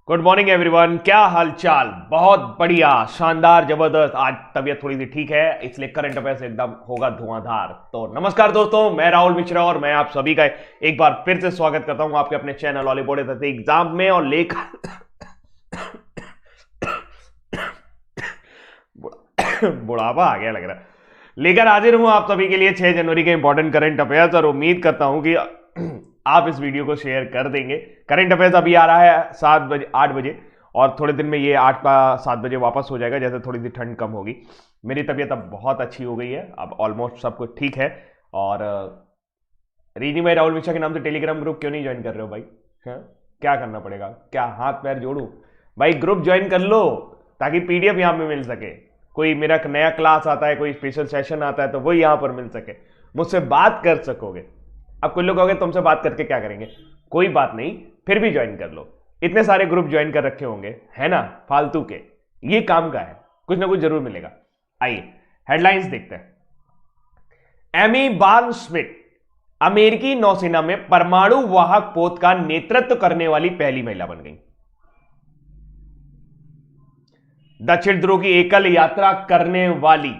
Good morning everyone. क्या हाल चाल? बहुत बढ़िया, शानदार, जबरदस्त। आज तबीयत थोड़ी सी ठीक है, इसलिए करंट अफेयर्स एकदम होगा धुआंधार। तो नमस्कार दोस्तों, मैं राहुल मिश्रा और मैं आप सभी का एक बार फिर से स्वागत करता हूं आपके अपने चैनल ऑली बोर्ड एग्जाम में। और लेकर बुढ़ापा आ गया लग रहा है। लेकर हाजिर हूं आप सभी के लिए 6 जनवरी के इंपॉर्टेंट करंट अफेयर्स, और उम्मीद करता हूं कि आप इस वीडियो को शेयर कर देंगे। करंट अफेयर्स अभी आ रहा है 8 बजे, और थोड़े दिन में ये 8 का 7 बजे वापस हो जाएगा, जैसे थोड़ी सी ठंड कम होगी। मेरी तबीयत अब बहुत अच्छी हो गई है, अब ऑलमोस्ट सब कुछ ठीक है। और रीजनी भाई, राहुल मिश्रा के नाम से टेलीग्राम ग्रुप क्यों नहीं ज्वाइन कर रहे हो भाई? है? क्या करना पड़ेगा? क्या हाथ पैर जोड़ू भाई? ग्रुप ज्वाइन कर लो ताकि पीडीएफ यहां पे मिल सके। कोई मेरा नया क्लास आता है, कोई स्पेशल सेशन आता है, तो वो यहां पर मिल सके, मुझसे बात कर सकोगे। अब कुछ लोग कहोगे तुमसे बात करके क्या करेंगे? कोई बात नहीं, फिर भी ज्वाइन कर लो। इतने सारे ग्रुप ज्वाइन कर रखे होंगे, है ना, फालतू के। ये काम का है, कुछ ना कुछ जरूर मिलेगा। आइए हेडलाइंस देखते हैं। एमी बार्नस्मिट अमेरिकी नौसेना में परमाणु वाहक पोत का नेतृत्व करने वाली पहली महिला बन गई। दक्षिण ध्रुव की एकल यात्रा करने वाली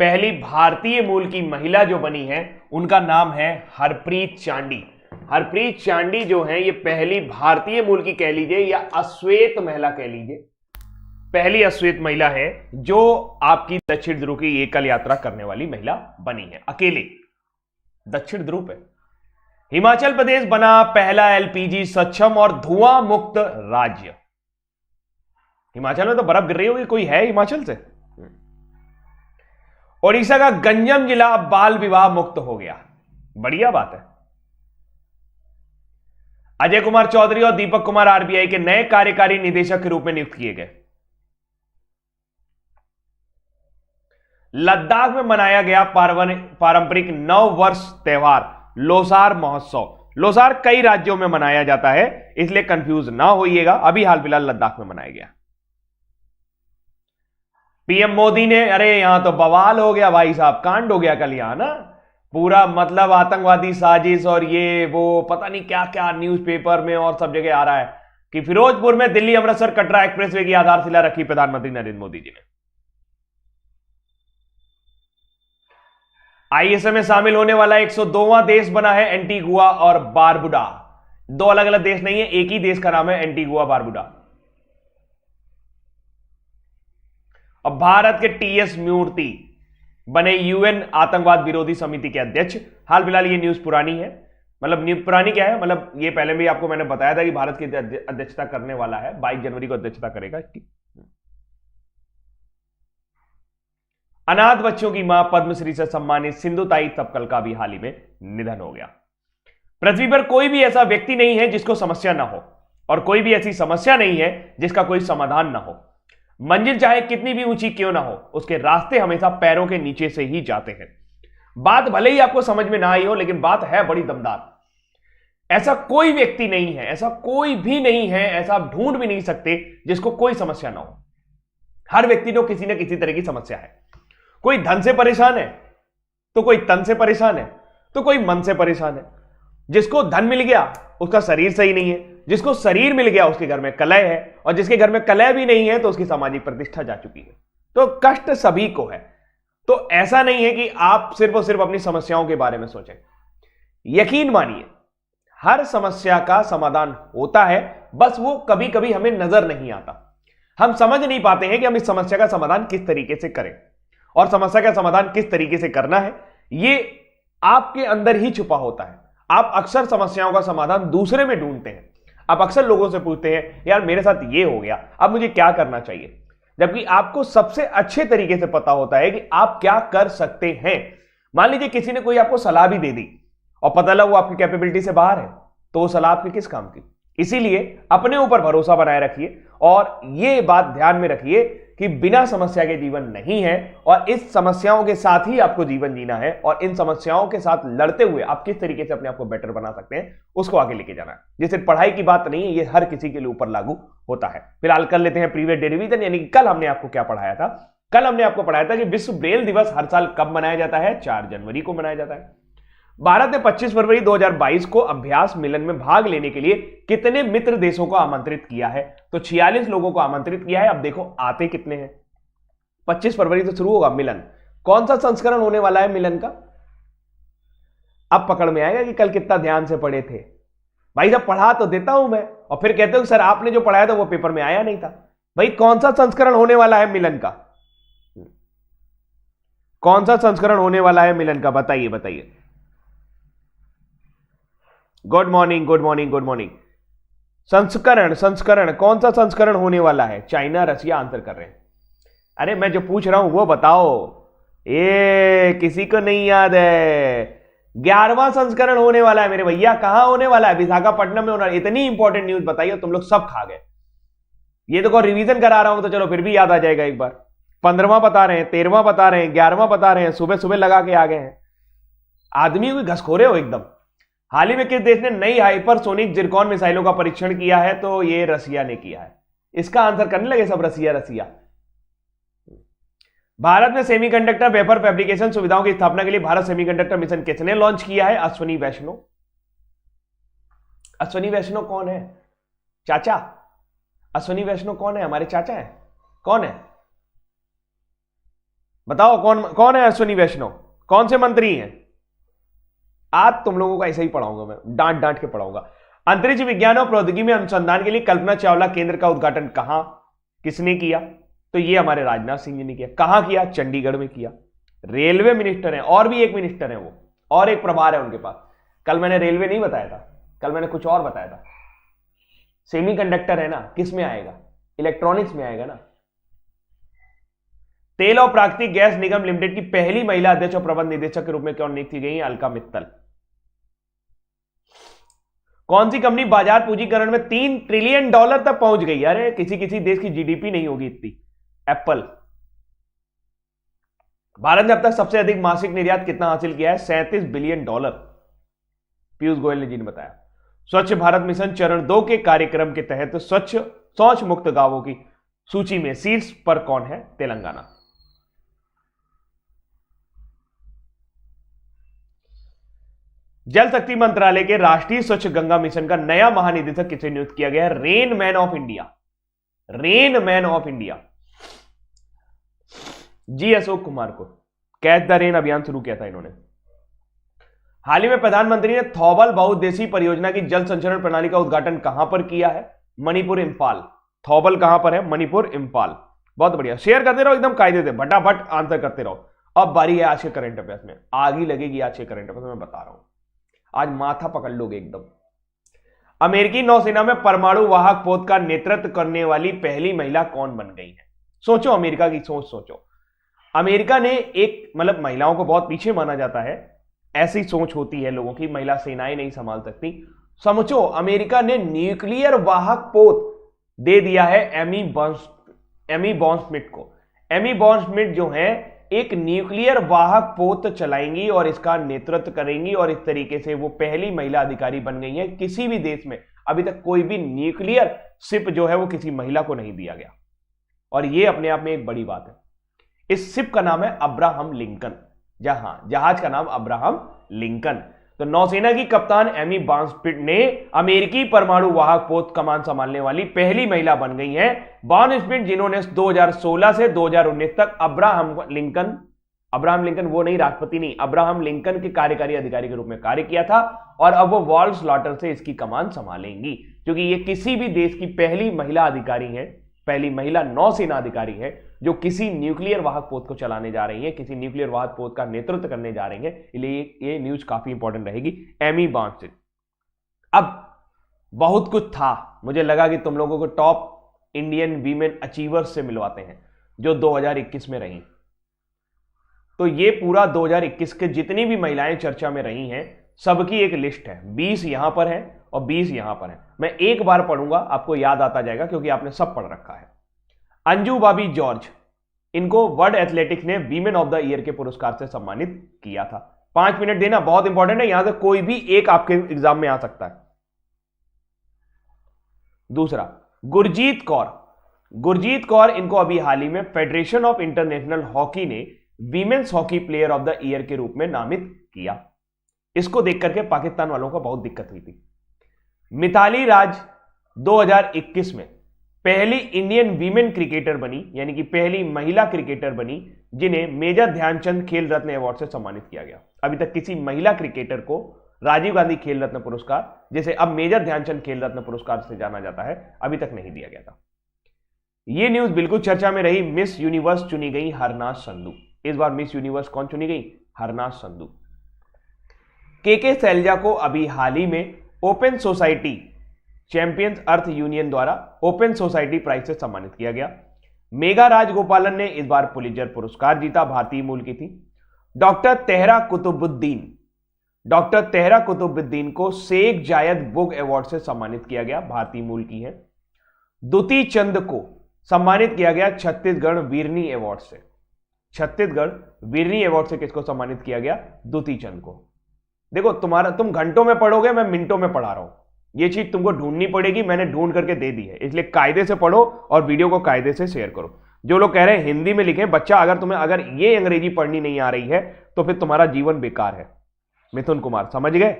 पहली भारतीय मूल की महिला जो बनी है, उनका नाम है हरप्रीत चांडी। हरप्रीत चांडी जो है, ये पहली भारतीय मूल की कह लीजिए या अश्वेत महिला कह लीजिए, पहली अश्वेत महिला है जो आपकी दक्षिण ध्रुव की एकल यात्रा करने वाली महिला बनी है, अकेले दक्षिण ध्रुव पे। हिमाचल प्रदेश बना पहला एलपीजी सक्षम और धुआं मुक्त राज्य। हिमाचल में तो बर्फ गिर रही होगी, कोई है हिमाचल से? ओडिशा का गंजम जिला बाल विवाह मुक्त हो गया, बढ़िया बात है। अजय कुमार चौधरी और दीपक कुमार आरबीआई के नए कार्यकारी निदेशक के रूप में नियुक्त किए गए। लद्दाख में मनाया गया पारंपरिक नव वर्ष त्योहार लोसार महोत्सव। लोसार कई राज्यों में मनाया जाता है, इसलिए कंफ्यूज ना होइएगा, अभी हाल फिलहाल लद्दाख में मनाया गया। पीएम मोदी ने, अरे यहां तो बवाल हो गया भाई साहब, कांड हो गया कल यहां ना, पूरा मतलब आतंकवादी साजिश और ये वो पता नहीं क्या क्या न्यूज़पेपर में और सब जगह आ रहा है कि फिरोजपुर में दिल्ली अमृतसर कटरा एक्सप्रेसवे की आधारशिला रखी प्रधानमंत्री नरेंद्र मोदी जी ने। आईएसए में शामिल होने वाला 102वां देश बना है एंटीगुआ और बारबुडा। दो अलग अलग देश नहीं है, एक ही देश का नाम है एंटीगुआ बारबुडा। अब भारत के टीएस मूर्ति बने यूएन आतंकवाद विरोधी समिति के अध्यक्ष। हाल फिलहाल ये न्यूज पुरानी है, मतलब न्यूज पुरानी क्या है, मतलब ये पहले भी आपको मैंने बताया था कि भारत की अध्यक्षता करने वाला है, 22 जनवरी को अध्यक्षता करेगा इसकी। अनाथ बच्चों की मां पद्मश्री से सम्मानित सिंधुताई तपकल का भी हाल ही में निधन हो गया। पृथ्वी पर कोई भी ऐसा व्यक्ति नहीं है जिसको समस्या ना हो, और कोई भी ऐसी समस्या नहीं है जिसका कोई समाधान ना हो। मंजिल चाहे कितनी भी ऊंची क्यों ना हो, उसके रास्ते हमेशा पैरों के नीचे से ही जाते हैं। बात भले ही आपको समझ में ना आई हो, लेकिन बात है बड़ी दमदार। ऐसा कोई व्यक्ति नहीं है, ऐसा कोई भी नहीं है, ऐसा आप ढूंढ भी नहीं सकते जिसको कोई समस्या ना हो। हर व्यक्ति को किसी न किसी तरह की समस्या है। कोई धन से परेशान है, तो कोई तन से परेशान है, तो कोई मन से परेशान है। जिसको धन मिल गया उसका शरीर सही नहीं है, जिसको शरीर मिल गया उसके घर में कलह है, और जिसके घर में कलह भी नहीं है तो उसकी सामाजिक प्रतिष्ठा जा चुकी है। तो कष्ट सभी को है। तो ऐसा नहीं है कि आप सिर्फ और सिर्फ अपनी समस्याओं के बारे में सोचें। यकीन मानिए, हर समस्या का समाधान होता है, बस वो कभी कभी हमें नजर नहीं आता। हम समझ नहीं पाते हैं कि हम इस समस्या का समाधान किस तरीके से करें, और समस्या का समाधान किस तरीके से करना है ये आपके अंदर ही छुपा होता है। आप अक्सर समस्याओं का समाधान दूसरे में ढूंढते हैं। आप अक्सर लोगों से पूछते हैं, यार मेरे साथ ये हो गया, अब मुझे क्या करना चाहिए, जबकि आपको सबसे अच्छे तरीके से पता होता है कि आप क्या कर सकते हैं। मान लीजिए किसी ने कोई आपको सलाह भी दे दी और पता लगा वो आपकी कैपेबिलिटी से बाहर है, तो वो सलाह आपकी किस काम की? इसीलिए अपने ऊपर भरोसा बनाए रखिए, और ये बात ध्यान में रखिए कि बिना समस्या के जीवन नहीं है, और इस समस्याओं के साथ ही आपको जीवन जीना है, और इन समस्याओं के साथ लड़ते हुए आप किस तरीके से अपने आप को बेटर बना सकते हैं उसको आगे लेके जाना है। ये सिर्फ पढ़ाई की बात नहीं है, ये हर किसी के लिए ऊपर लागू होता है। फिलहाल कर लेते हैं प्रीवियस डे रिवीजन, यानी कि कल हमने आपको क्या पढ़ाया था। कल हमने आपको पढ़ाया था कि विश्व ब्रेल दिवस हर साल कब मनाया जाता है? 4 जनवरी को मनाया जाता है। भारत ने 25 फरवरी 2022 को अभ्यास मिलन में भाग लेने के लिए कितने मित्र देशों को आमंत्रित किया है? तो 46 लोगों को आमंत्रित किया है। अब देखो आते कितने हैं। 25 फरवरी से शुरू होगा मिलन। कौन सा संस्करण होने वाला है मिलन का? अब पकड़ में आएगा कि कल कितना ध्यान से पढ़े थे। भाई जब पढ़ा तो देता हूं मैं, और फिर कहते हो सर आपने जो पढ़ाया था वो पेपर में आया नहीं था। भाई कौन सा संस्करण होने वाला है मिलन का? कौन सा संस्करण होने वाला है मिलन का? बताइए बताइए। Good morning good morning good morning. संस्करण संस्करण कौन सा संस्करण होने वाला है? चाइना रसिया आंसर कर रहे हैं। अरे मैं जो पूछ रहा हूं वो बताओ। किसी को नहीं याद है। 11वां संस्करण होने वाला है मेरे भैया। कहां होने वाला है? विशाखापट्टनम में होना। इतनी इंपॉर्टेंट न्यूज बताइए, तुम लोग सब खा गए। ये तो रिवीजन करा रहा हूं तो चलो फिर भी याद आ जाएगा एक बार। 15वां बता रहे हैं, 13वां बता रहे हैं, 11वां बता रहे हैं, सुबह सुबह लगा के आ गए हैं। आदमी को घसखोरे हो एकदम। हाल ही में किस देश ने नई हाइपरसोनिक जिरकॉन मिसाइलों का परीक्षण किया है? तो ये रसिया ने किया है। इसका आंसर करने लगे सब रसिया रसिया। भारत में सेमीकंडक्टर वेफर फैब्रिकेशन सुविधाओं की स्थापना के लिए भारत सेमीकंडक्टर मिशन किसने लॉन्च किया है? अश्वनी वैष्णव। अश्वनी वैष्णव कौन है? चाचा। अश्वनी वैष्णव कौन है? हमारे चाचा है। कौन है बताओ? कौन है अश्वनी वैष्णव? कौन से मंत्री हैं? आज तुम लोगों को ऐसे ही पढ़ाऊंगा मैं, डांट डांट के पढ़ाऊंगा। अंतरिक्ष विज्ञान और प्रौद्योगिकी में अनुसंधान के लिए कल्पना चावला केंद्र का उद्घाटन कहां किसने किया? तो ये हमारे राजनाथ सिंह जी ने किया। कहां किया? चंडीगढ़ में किया। रेलवे मिनिस्टर है, और भी एक मिनिस्टर है वो, और एक प्रभार है उनके पास। कल मैंने रेलवे नहीं बताया था, कल मैंने कुछ और बताया था। सेमीकंडक्टर है ना, किस में आएगा? इलेक्ट्रॉनिक्स में आएगा ना। तेल और प्राकृतिक गैस निगम लिमिटेड की पहली महिला अध्यक्ष और प्रबंध निदेशक के रूप में कौन नियुक्त की गई? अलका मित्तल। कौन सी कंपनी बाजार पूंजीकरण में $3 ट्रिलियन तक पहुंच गई? अरे किसी किसी देश की जीडीपी नहीं होगी इतनी। एप्पल। भारत ने अब तक सबसे अधिक मासिक निर्यात कितना हासिल किया है? $37 बिलियन। पीयूष गोयल ने जी ने बताया। स्वच्छ भारत मिशन चरण 2 के कार्यक्रम के तहत शौच मुक्त गांवों की सूची में शीर्ष पर कौन है? तेलंगाना। जल शक्ति मंत्रालय के राष्ट्रीय स्वच्छ गंगा मिशन का नया महानिदेशक किसे नियुक्त किया गया है? Rain man of India. Rain man of India ji Ashok Kumar को। कैच द रेन अभियान शुरू किया था इन्होंने। हाल ही में प्रधानमंत्री ने थौबल बहुउद्देशीय परियोजना की जल संचरण प्रणाली का उद्घाटन कहां पर किया है? मणिपुर इंफाल। थौबल कहां पर है? मणिपुर इंफाल। बहुत बढ़िया, शेयर करते रहो एकदम कायदे से, फटाफट आंसर करते रहो। अब बारी है आज के करंट अफेयर्स में। आग ही लगेगी आज के करंट अफेयर्स में, मैं बता रहा हूं। आज माथा पकड़ लोगे एकदम। अमेरिकी नौसेना में परमाणु वाहक पोत का नेतृत्व करने वाली पहली महिला कौन बन गई है? सोचो, अमेरिका की सोच सोचो। अमेरिका ने एक महिलाओं को बहुत पीछे माना जाता है, ऐसी सोच होती है लोगों की, महिला सेनाएं नहीं संभाल सकती। समझो, अमेरिका ने न्यूक्लियर वाहक पोत दे दिया है एमी बॉर्नस्मिथ को। एमी बॉर्नस्मिथ जो है एक न्यूक्लियर वाहक पोत चलाएंगी और इसका नेतृत्व करेंगी, और इस तरीके से वो पहली महिला अधिकारी बन गई है। किसी भी देश में अभी तक कोई भी न्यूक्लियर शिप जो है वो किसी महिला को नहीं दिया गया, और ये अपने आप में एक बड़ी बात है। इस शिप का नाम है अब्राहम लिंकन। जहाज का नाम अब्राहम लिंकन। तो नौसेना की कप्तान एमी बॉर्नस्मिथ ने अमेरिकी परमाणु वाहक पोत कमान संभालने वाली पहली महिला बन गई हैं। बॉर्नस्मिथ जिन्होंने 2016 से 2019 तक अब्राहम लिंकन वो नहीं, राष्ट्रपति नहीं, अब्राहम लिंकन के कार्यकारी अधिकारी के रूप में कार्य किया था, और अब वो वॉल्ट स्लॉटर से इसकी कमान संभालेंगी, क्योंकि ये किसी भी देश की पहली महिला अधिकारी है, पहली महिला नौसेना अधिकारी है जो किसी न्यूक्लियर वाहक पोत को चलाने जा रही है, किसी न्यूक्लियर वाहक पोत का नेतृत्व करने जा रही है। इसलिए ये न्यूज काफी इंपॉर्टेंट रहेगी। एमी बॉर्नस्मिथ। अब बहुत कुछ था, मुझे लगा कि तुम लोगों को टॉप इंडियन वीमेन अचीवर्स से मिलवाते हैं जो 2021 में रही। तो ये पूरा 2021 के जितनी भी महिलाएं चर्चा में रही हैं सबकी एक लिस्ट है। 20 यहां पर है और 20 यहां पर है। मैं एक बार पढ़ूंगा, आपको याद आता जाएगा क्योंकि आपने सब पढ़ रखा है। अंजू बाबी जॉर्ज, इनको वर्ल्ड एथलेटिक्स ने वीमेन ऑफ द ईयर के पुरस्कार से सम्मानित किया था। 5 मिनट देना बहुत इंपॉर्टेंट है, यहां से कोई भी एक आपके एग्जाम में आ सकता है। दूसरा, गुरजीत कौर, इनको अभी हाल ही में फेडरेशन ऑफ इंटरनेशनल हॉकी ने women's hockey player of the year के रूप में नामित किया। इसको देख करके पाकिस्तान वालों को बहुत दिक्कत हुई थी। मिताली राज 2021 में पहली इंडियन वीमेन क्रिकेटर बनी, यानी कि पहली महिला क्रिकेटर बनी जिन्हें मेजर ध्यानचंद खेल रत्न अवार्ड से सम्मानित किया गया। अभी तक किसी महिला क्रिकेटर को राजीव गांधी खेल रत्न पुरस्कार, जिसे अब मेजर ध्यानचंद खेल रत्न पुरस्कार से जाना जाता है, अभी तक नहीं दिया गया था। यह न्यूज बिल्कुल चर्चा में रही। मिस यूनिवर्स चुनी गई हरनाज संधू। इस बार मिस यूनिवर्स कौन चुनी गई? हरनाज संधू। के शैलजा को अभी हाल ही में ओपन सोसाइटी चैंपियंस अर्थ यूनियन द्वारा ओपन सोसाइटी प्राइज से सम्मानित किया गया। मेघा राजगोपालन ने इस बार पुलित्जर पुरस्कार जीता, भारतीय मूल की थी। डॉक्टर तेहरा कुतुबुद्दीन को शेख जायद बुक अवार्ड से सम्मानित किया गया, भारतीय मूल की है। दुती चंद को सम्मानित किया गया छत्तीसगढ़ वीरनी अवार्ड से। छत्तीसगढ़ वीरनी अवार्ड से किसको सम्मानित किया गया? दुती चंद को। देखो तुम घंटों में पढ़ोगे, मैं मिनटों में पढ़ा रहा हूं। ये चीज तुमको ढूंढनी पड़ेगी, मैंने ढूंढ करके दे दी है, इसलिए कायदे से पढ़ो और वीडियो को कायदे से शेयर करो। जो लोग कह रहे हैं हिंदी में लिखें, बच्चा अगर ये अंग्रेजी पढ़नी नहीं आ रही है तो फिर तुम्हारा जीवन बेकार है। मिथुन कुमार समझ गए?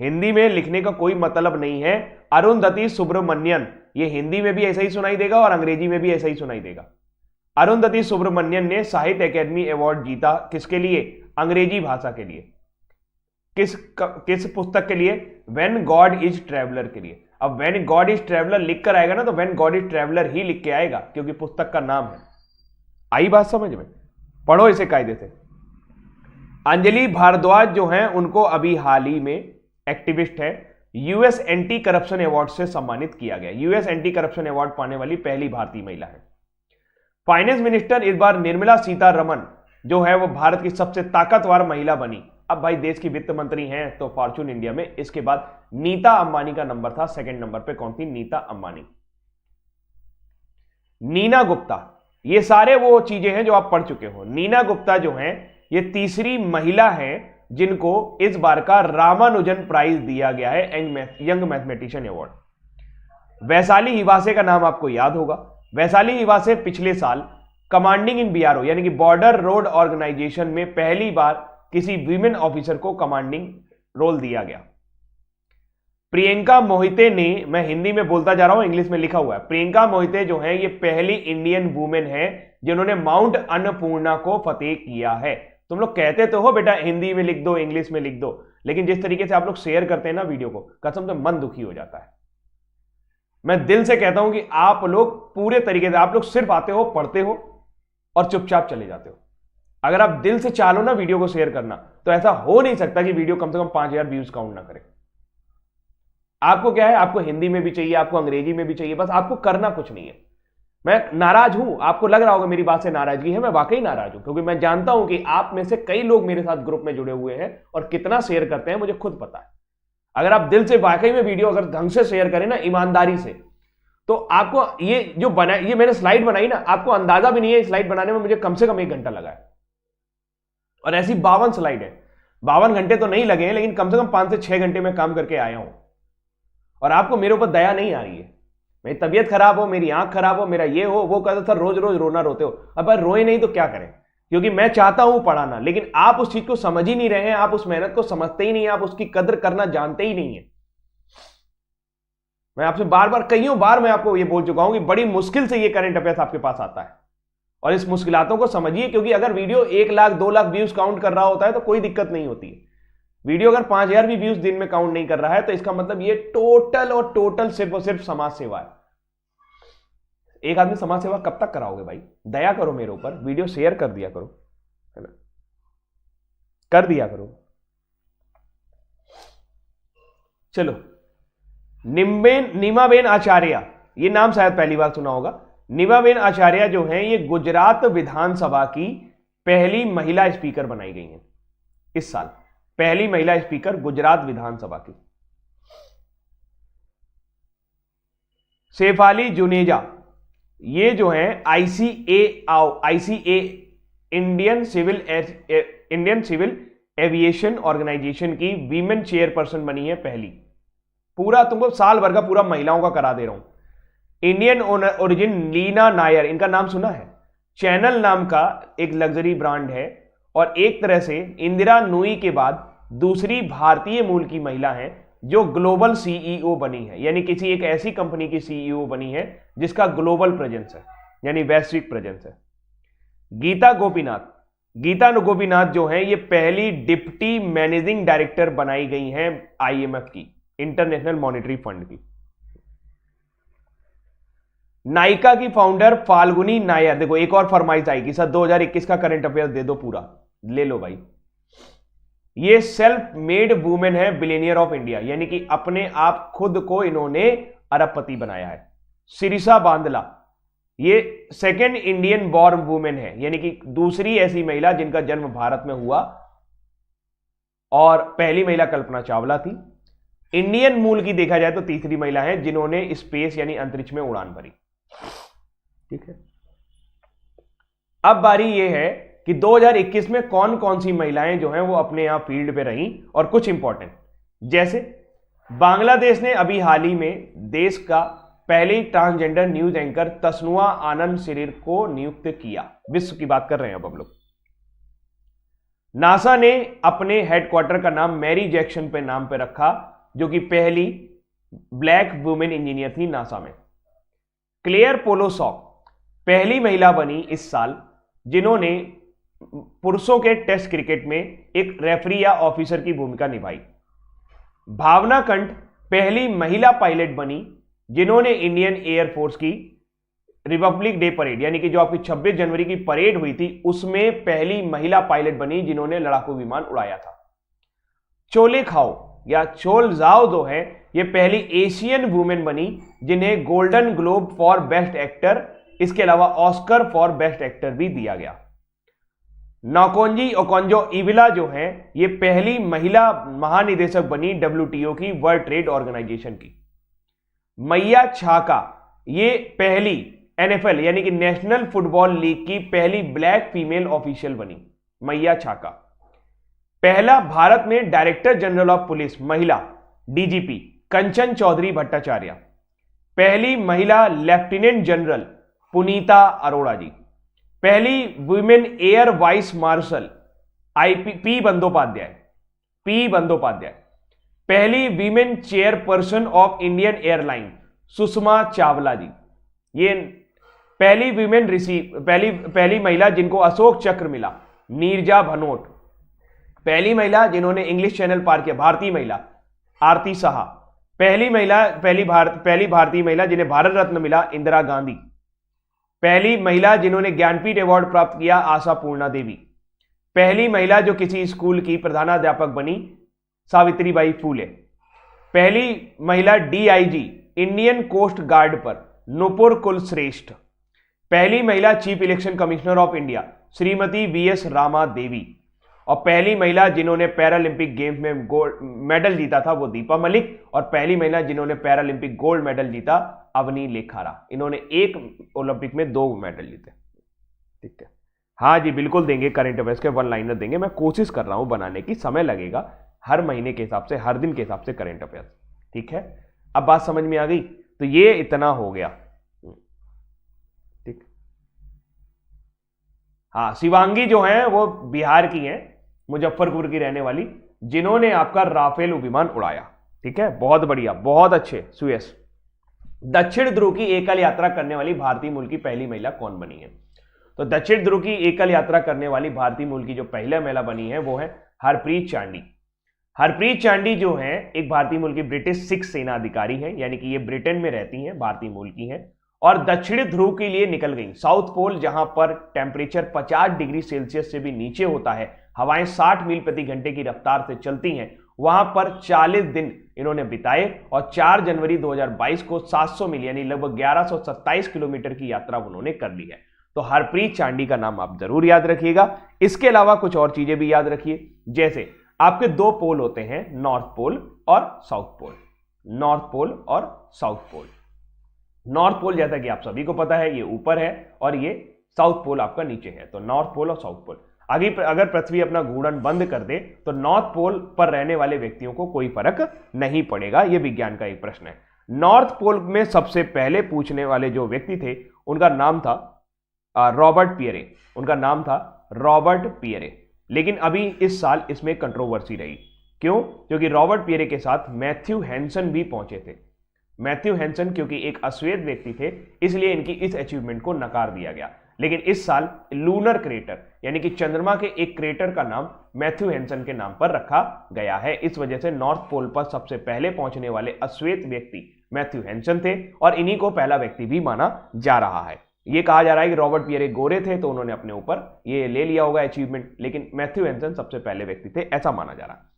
हिंदी में लिखने का कोई मतलब नहीं है। अरुंधति सुब्रमण्यन, ये हिंदी में भी ऐसा ही सुनाई देगा और अंग्रेजी में भी ऐसा ही सुनाई देगा। अरुंधति सुब्रमण्यन ने साहित्य अकेडमी अवार्ड जीता, किसके लिए? अंग्रेजी भाषा के लिए। किस पुस्तक के लिए? व्हेन गॉड इज ट्रैवलर के लिए। अब व्हेन गॉड इज ट्रैवलर लिख कर आएगा ना, तो व्हेन गॉड इज ट्रैवलर ही लिख के आएगा, क्योंकि पुस्तक का नाम है। आई बात समझ में? पढ़ो इसे कायदे से। अंजलि भारद्वाज जो हैं, उनको अभी हाल ही में, एक्टिविस्ट है, यूएस एंटी करप्शन अवार्ड से सम्मानित किया गया। यूएस एंटी करप्शन अवार्ड पाने वाली पहली भारतीय महिला है। फाइनेंस मिनिस्टर इस बार निर्मला सीतारमण जो है वो भारत की सबसे ताकतवर महिला बनी। अब भाई देश की वित्त मंत्री हैं तो फॉर्च्यून इंडिया में। इसके बाद नीता अंबानी का नंबर था, सेकंड नंबर पे कौन थी? नीता अंबानी। नीना गुप्ता, ये सारे वो चीजें हैं जो आप पढ़ चुके हो। नीना गुप्ता जो हैं ये तीसरी महिला हैं जिनको इस बार का रामानुजन प्राइज दिया गया है, young mathematician award. Vaishali Hiwase का नाम आपको याद होगा। वैशाली हिवासे पिछले साल कमांडिंग इन बीआरओ यानी कि बॉर्डर रोड ऑर्गेनाइजेशन में पहली बार किसी वीमेन ऑफिसर को कमांडिंग रोल दिया गया। प्रियंका मोहिते ने, मैं हिंदी में बोलता जा रहा हूं, इंग्लिश में लिखा हुआ है, प्रियंका मोहिते जो है ये पहली इंडियन वुमेन है जिन्होंने माउंट अन्नपूर्णा को फतेह किया है। तुम लोग कहते तो हो बेटा हिंदी में लिख दो, इंग्लिश में लिख दो, लेकिन जिस तरीके से आप लोग शेयर करते हैं ना वीडियो को, कसम से मन दुखी हो जाता है। मैं दिल से कहता हूं कि आप लोग पूरे तरीके से, आप लोग सिर्फ आते हो, पढ़ते हो और चुपचाप चले जाते हो। अगर आप दिल से चाहो ना वीडियो को शेयर करना, तो ऐसा हो नहीं सकता कि वीडियो कम से कम 5000 व्यूज काउंट ना करे। आपको क्या है, आपको हिंदी में भी चाहिए, आपको अंग्रेजी में भी चाहिए, बस आपको करना कुछ नहीं है। मैं नाराज हूं, आपको लग रहा होगा मेरी बात से नाराजगी है, मैं वाकई नाराज हूं, क्योंकि मैं जानता हूं कि आप में से कई लोग मेरे साथ ग्रुप में जुड़े हुए हैं और कितना शेयर करते हैं मुझे खुद पता है। अगर आप दिल से वाकई में वीडियो अगर ढंग से शेयर करें ना, ईमानदारी से, तो आपको ये जो बना, ये मैंने स्लाइड बनाई ना, आपको अंदाजा भी नहीं है, स्लाइड बनाने में मुझे कम से कम 1 घंटा लगा है। और ऐसी 52 स्लाइड है। 52 घंटे तो नहीं लगे हैं, लेकिन कम से कम 5 से 6 घंटे में काम करके आया हूं। और आपको मेरे ऊपर दया नहीं आ रही है। मेरी तबीयत खराब हो, मेरी आंख खराब हो, मेरा ये हो वो कहता था, रोज रोज रोना रोते हो। अब भाई रोए नहीं तो क्या करें, क्योंकि मैं चाहता हूं पढ़ाना, लेकिन आप उस चीज को समझ ही नहीं रहे हैं, आप उस मेहनत को समझते ही नहीं है, आप उसकी कदर करना जानते ही नहीं है। मैं आपसे बार बार, कईयों बार मैं आपको ये बोल चुका हूं कि बड़ी मुश्किल से ये करंट अफेयर्स आपके पास आता है, और इस मुश्किलातों को समझिए, क्योंकि अगर video 1 lakh 2 lakh views count कर रहा होता है तो कोई दिक्कत नहीं होती है। वीडियो अगर 5000 भी व्यूज दिन में काउंट नहीं कर रहा है तो इसका मतलब ये टोटल और टोटल सिर्फ और सिर्फ समाज सेवा है। एक आदमी समाज सेवा कब तक कराओगे भाई? दया करो मेरे ऊपर, वीडियो शेयर कर दिया करो, है ना, कर दिया करो। चलो, नीमाबेन आचार्य, ये नाम शायद पहली बार सुना होगा। नीमाबेन आचार्य जो हैं ये गुजरात विधानसभा की पहली महिला स्पीकर बनाई गई हैं इस साल। पहली महिला स्पीकर गुजरात विधानसभा की। शेफाली जुनेजा, ये जो हैं ICA Indian Civil Aviation Organisation की वीमेन चेयरपर्सन बनी है पहली। पूरा तुमको साल भर का पूरा महिलाओं का करा दे रहा हूं। इंडियन ओरिजिन लीना नायर, इनका नाम सुना है? चैनल नाम का एक लग्जरी ब्रांड है, और एक तरह से इंदिरा नूई के बाद दूसरी भारतीय मूल की महिला हैं जो ग्लोबल सीईओ बनी है, यानी किसी एक ऐसी कंपनी की सीईओ बनी है जिसका ग्लोबल प्रेजेंस है, यानी वैश्विक प्रेजेंस है। गीता गोपीनाथ जो है ये पहली डिप्टी मैनेजिंग डायरेक्टर बनाई गई हैं आईएमएफ की, इंटरनेशनल मॉनेटरी फंड की। नायका की फाउंडर फाल्गुनी नायर, देखो एक और फरमाइश आएगी सर 2021 का करंट अफेयर दे दो पूरा, ले लो भाई। ये सेल्फ मेड वुमेन है, बिलियनियर ऑफ इंडिया, यानी कि अपने आप खुद को इन्होंने अरबपति बनाया है। सिरिसा बांदला ये सेकेंड इंडियन बॉर्न वुमेन है, यानी कि दूसरी ऐसी महिला जिनका जन्म भारत में हुआ, और पहली महिला कल्पना चावला थी। इंडियन मूल की देखा जाए तो तीसरी महिला है जिन्होंने स्पेस यानी अंतरिक्ष में उड़ान भरी। ठीक है, अब बारी यह है कि 2021 में कौन कौन सी महिलाएं जो हैं वो अपने यहां फील्ड पे रहीं, और कुछ इंपॉर्टेंट जैसे बांग्लादेश ने अभी हाल ही में देश का पहले ट्रांसजेंडर न्यूज एंकर तस्नुआ आनंद सिरीर को नियुक्त किया। विश्व की बात कर रहे हैं अब हम लोग। नासा ने अपने हेडक्वार्टर का नाम मैरी जैक्सन पे नाम पे रखा, जो कि पहली ब्लैक वुमेन इंजीनियर थी नासा में। क्लेयर पोलोसॉक पहली महिला बनी इस साल जिन्होंने पुरुषों के टेस्ट क्रिकेट में एक रेफरी या ऑफिसर की भूमिका निभाई। भावना कंठ पहली महिला पायलट बनी जिन्होंने इंडियन एयरफोर्स की रिपब्लिक डे परेड, यानी कि जो आपकी 26 जनवरी की परेड हुई थी उसमें पहली महिला पायलट बनी जिन्होंने लड़ाकू विमान उड़ाया था। चोले खाओ या छोल जाओ जो है ये पहली एशियन वुमेन बनी जिन्हें golden globe for best actor, इसके अलावा ऑस्कर फॉर बेस्ट एक्टर भी दिया गया। नौकोंजी ओकोंजो इविला जो है ये पहली महिला महानिदेशक बनी डब्ल्यूटीओ की, वर्ल्ड ट्रेड ऑर्गेनाइजेशन की। मैया छाका ये पहली एनएफएल यानी कि नेशनल फुटबॉल लीग की पहली ब्लैक फीमेल ऑफिशियल बनी, मैया छाका। पहला भारत में डायरेक्टर जनरल ऑफ पुलिस महिला डीजीपी कंचन चौधरी भट्टाचार्य। पहली महिला लेफ्टिनेंट जनरल पुनीता अरोड़ा जी। पहली women air vice marshal P Bandopadhyay. पहली women chairperson of Indian airline Sushma Chawla ji. ये पहली वीमेन पहली महिला जिनको अशोक चक्र मिला, नीरजा भनोट। पहली महिला जिन्होंने इंग्लिश चैनल पार किया, भारतीय महिला आरती साहा। पहली भारतीय महिला जिन्हें भारत रत्न मिला, इंदिरा गांधी। पहली महिला जिन्होंने ज्ञानपीठ अवार्ड प्राप्त किया, आशा पूर्णा देवी। पहली महिला जो किसी स्कूल की प्रधानाध्यापक बनी, सावित्रीबाई फूले। पहली महिला डीआईजी इंडियन कोस्ट गार्ड पर, नुपुर कुलश्रेष्ठ। पहली महिला chief election commissioner of India, Shrimati VS Rama Devi. और पहली महिला जिन्होंने पैरालंपिक गेम्स में गोल्ड मेडल जीता था वो दीपा मलिक। और पहली महिला जिन्होंने पैरालंपिक गोल्ड मेडल जीता, अवनी लेखारा। इन्होंने एक ओलंपिक में 2 मेडल जीते। ठीक है, हाँ जी बिल्कुल देंगे, करंट अफेयर्स के 1 लाइनर देंगे। मैं कोशिश कर रहा हूं बनाने की, समय लगेगा, हर महीने के हिसाब से, हर दिन के हिसाब से करंट अफेयर्स। ठीक है, अब बात समझ में आ गई। तो ये इतना हो गया। ठीक, हाँ शिवांगी जो है वो बिहार की हैं, मुजफ्फरपुर की रहने वाली, जिन्होंने आपका राफेल विमान उड़ाया। ठीक है, बहुत बढ़िया, बहुत अच्छे सुयश। दक्षिण ध्रुव की एकल यात्रा करने वाली भारतीय मूल की पहली महिला कौन बनी है? तो दक्षिण ध्रुव की एकल यात्रा करने वाली भारतीय मूल की जो पहला महिला बनी है वो है हरप्रीत चांडी। हरप्रीत चांडी जो है एक भारतीय मूल की ब्रिटिश सिख सेना अधिकारी है, यानी कि ये ब्रिटेन में रहती हैं, भारतीय मूल की हैं, और दक्षिण ध्रुव के लिए निकल गई। साउथ पोल जहां पर टेम्परेचर 50 डिग्री सेल्सियस से भी नीचे होता है, हवाएं 60 मील प्रति घंटे की रफ्तार से चलती हैं, वहां पर 40 दिन इन्होंने बिताए और 4 जनवरी 2022 को 700 मील यानी लगभग 1127 किलोमीटर की यात्रा उन्होंने कर ली है। तो हरप्रीत चांडी का नाम आप जरूर याद रखिएगा। इसके अलावा कुछ और चीजें भी याद रखिए, जैसे आपके 2 पोल होते हैं, नॉर्थ पोल और साउथ पोल। नॉर्थ पोल और साउथ पोल। नॉर्थ पोल जैसा कि आप सभी को पता है ये ऊपर है और ये साउथ पोल आपका नीचे है, तो नॉर्थ पोल और साउथ पोल। आगे अगर पृथ्वी अपना घूर्णन बंद कर दे तो नॉर्थ पोल पर रहने वाले व्यक्तियों को कोई फर्क नहीं पड़ेगा, यह विज्ञान का एक प्रश्न है। नॉर्थ पोल में सबसे पहले पूछने वाले जो व्यक्ति थे उनका नाम था रॉबर्ट पियरे। उनका नाम था रॉबर्ट पियरे, लेकिन अभी इस साल इसमें कंट्रोवर्सी रही। क्यों? क्योंकि रॉबर्ट पियरे के साथ मैथ्यू हैंसन भी पहुंचे थे। मैथ्यू हैंसन क्योंकि एक अश्वेत व्यक्ति थे, इसलिए इनकी इस अचीवमेंट को नकार दिया गया। लेकिन इस साल लूनर क्रेटर यानी कि चंद्रमा के एक क्रेटर का नाम मैथ्यू हैंसन के नाम पर रखा गया है। इस वजह से नॉर्थ पोल पर सबसे पहले पहुंचने वाले अश्वेत व्यक्ति मैथ्यू हैंसन थे और इन्हीं को पहला व्यक्ति भी माना जा रहा है। यह कहा जा रहा है कि रॉबर्ट पियरे गोरे थे तो उन्होंने अपने ऊपर ये ले लिया होगा अचीवमेंट, लेकिन मैथ्यू हैंसन सबसे पहले व्यक्ति थे, ऐसा माना जा रहा है।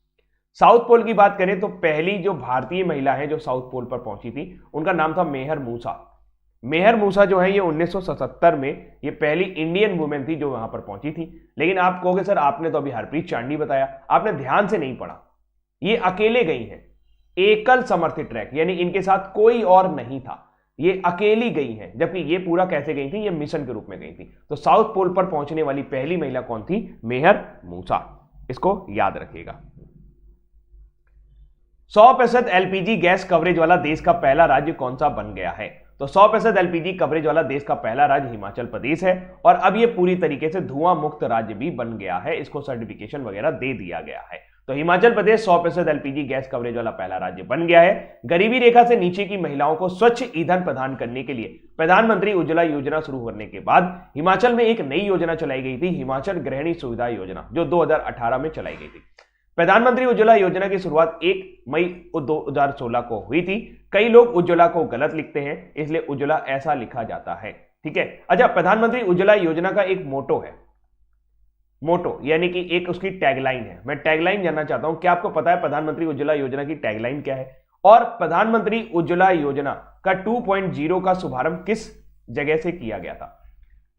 साउथ पोल की बात करें तो पहली जो भारतीय महिला है जो साउथ पोल पर पहुंची थी, उनका नाम था मेहर मूसा। मेहर मूसा जो है ये 1977 में ये पहली इंडियन वुमेन थी जो वहां पर पहुंची थी। लेकिन आप कहोगे सर आपने तो अभी हरप्रीत चांडी बताया, आपने ध्यान से नहीं पढ़ा। ये अकेले गई हैं, एकल समर्थित ट्रैक, यानी इनके साथ कोई और नहीं था, ये अकेली गई हैं। जबकि ये पूरा कैसे गई थी? ये मिशन के रूप में गई थी। तो साउथ पोल पर पहुंचने वाली पहली महिला कौन थी? मेहर मूसा, इसको याद रखिएगा। 100% एलपीजी गैस कवरेज वाला देश का पहला राज्य कौन सा बन गया है? तो 100% एलपीजी कवरेज वाला देश का पहला राज्य हिमाचल प्रदेश है और अब ये पूरी तरीके से धुआं मुक्त राज्य भी बन गया है, इसको सर्टिफिकेशन वगैरह दे दिया गया है। तो Himachal Pradesh 100% LPG gas coverage वाला पहला राज्य बन गया है। गरीबी रेखा से नीचे की महिलाओं को स्वच्छ ईंधन प्रदान करने के लिए प्रधानमंत्री उज्ज्वला योजना शुरू करने के बाद हिमाचल में एक नई योजना चलाई गई थी, हिमाचल गृहिणी सुविधा योजना, जो 2018 में चलाई गई थी। प्रधानमंत्री उज्ज्वला योजना की शुरुआत 1 मई 2016 को हुई थी। कई लोग उज्ज्वला को गलत लिखते हैं, इसलिए उज्ज्वला ऐसा लिखा जाता है, ठीक है। अच्छा, प्रधानमंत्री उज्ज्वला योजना का एक मोटो है, मोटो यानी कि एक उसकी टैगलाइन है। मैं टैगलाइन जानना चाहता हूं, क्या आपको पता है प्रधानमंत्री उज्ज्वला योजना की टैगलाइन क्या है? और प्रधानमंत्री उज्ज्वला योजना का 2.0 का शुभारंभ किस जगह से किया गया था?